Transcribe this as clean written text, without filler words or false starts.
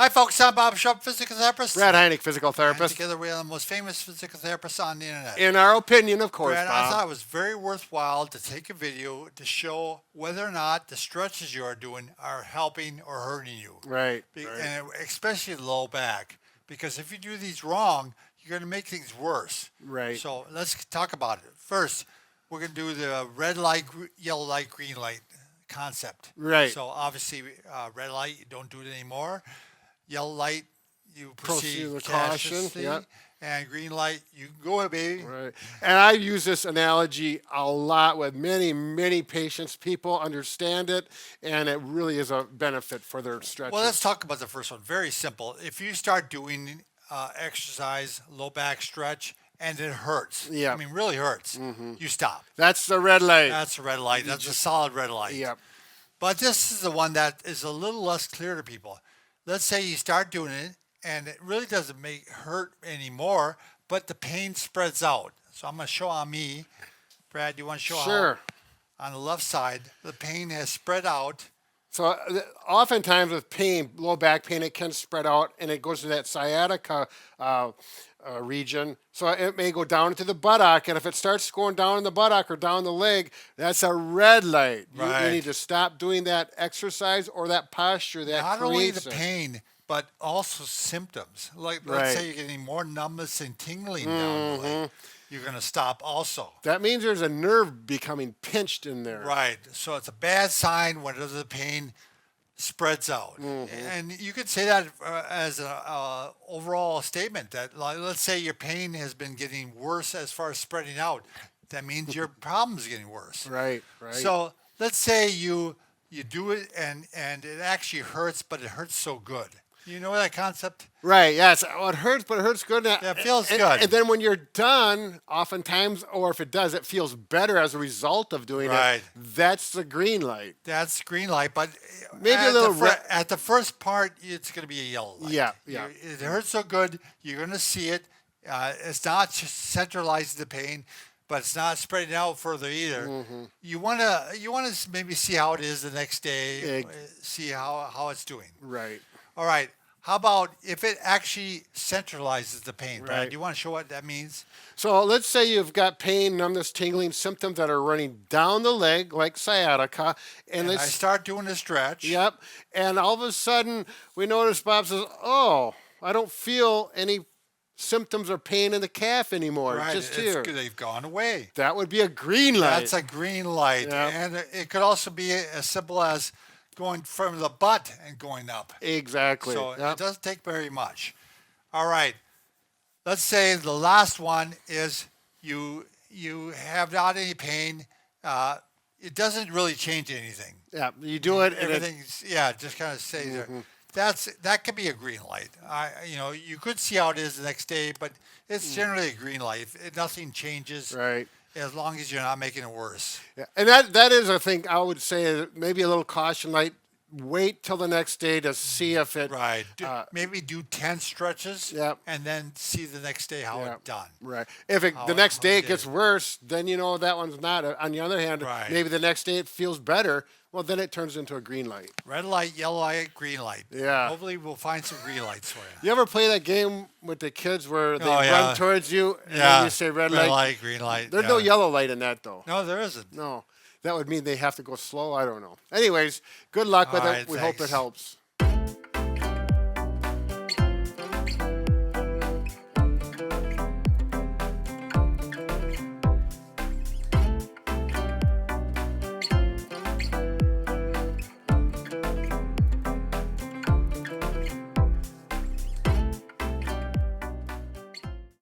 Hi, folks. I'm Bob Schupp, physical therapist. Brad Heineck, physical And therapist. together we are the most famous physical therapists on the internet. In our opinion, of course, Brad, I thought Bob. it was very worthwhile to take a video to show whether or not the stretches you are doing are helping or hurting you. Right. And especially the low back. Because if you do these wrong, you're going to make things worse. Right. So let's talk about it. First, we're going to do the red light, yellow light, green light concept. Right. So obviously, red light, you don't do it anymore. Yellow light, you proceed with caution. cautiously. Yep. And green light, you go, baby. Right. And I use this analogy a lot with many patients. People understand it, and it really is a benefit for their stretches. Well, let's talk about the first one. Very simple. If you start doing exercise, low back stretch, and it hurts, Yeah. I mean, really hurts, you stop. That's the red light. That's a red light. That's a solid red light. Yep. But this is the one that is a little less clear to people. Let's say you start doing it, and it really doesn't hurt anymore, but the pain spreads out. So I'm going to show on me. Brad, you want to show Sure. how on the left side the pain has spread out? So oftentimes with pain, low back pain, it can spread out, and it goes to that sciatica region. So it may go down into the buttock, and if it starts going down in the buttock or down the leg, that's a red light. Right. You need to stop doing that exercise or that posture that Not only creates the it. pain, but also symptoms. Like let's say you're getting more numbness and tingling down the leg. You're going to stop also. That means there's a nerve becoming pinched in there. Right. So it's a bad sign when the pain spreads out. And you could say that as an overall statement that, like, let's say your pain has been getting worse as far as spreading out. That means your problem is getting worse. Right. So let's say you do it and it actually hurts, but it hurts so good. You know that concept? Right, yes. Well, it hurts, but it hurts good. Yeah, it feels good. And then when you're done, oftentimes, or if it does, it feels better as a result of doing Right. it. That's the green light. That's green light, but Maybe at a little at the first part, it's going to be a yellow light. Yeah. It hurts so good, you're going to see it. It's not just centralizing the pain, but it's not spreading out further either. You want to maybe see how it is the next day, see how it's doing. Right. All right. How about if it actually centralizes the pain? Brad, Right. do you want to show what that means? So let's say you've got pain, numbness, tingling symptoms that are running down the leg, like sciatica, And I start doing a stretch. Yep. And all of a sudden, we notice Bob says, "Oh, I don't feel any symptoms or pain in the calf anymore. Right. Just here." They've gone away. That would be a green light. That's a green light. Yeah. And it could also be as simple as going from the butt and going up. Exactly. So Yep. it doesn't take very much. All right. Let's say the last one is you have not any pain. It doesn't really change anything. Yeah, you do it, and Everything's just kind of stays there. That could be a green light. You could see how it is the next day, but it's generally a green light. Nothing changes. right. As long as you're not making it worse. Yeah. And that is, I think, I would say maybe a little caution light. Wait till the next day to see if it. Right. Maybe do 10 stretches. Yep. And then see the next day how it's done. Right. If the next day it gets worse, then you know that one's not. On the other hand, Right. maybe the next day it feels better. Well, then it turns into a green light. Red light, yellow light, green light. Yeah. Hopefully we'll find some green lights for you. You ever play that game with the kids where they Oh, yeah. run towards you and then you say red light? green light. There's no yellow light in that, though. No, there isn't. No. That would mean they have to go slow. I don't know. Anyways, good luck with All it. right, We hope it thanks. helps.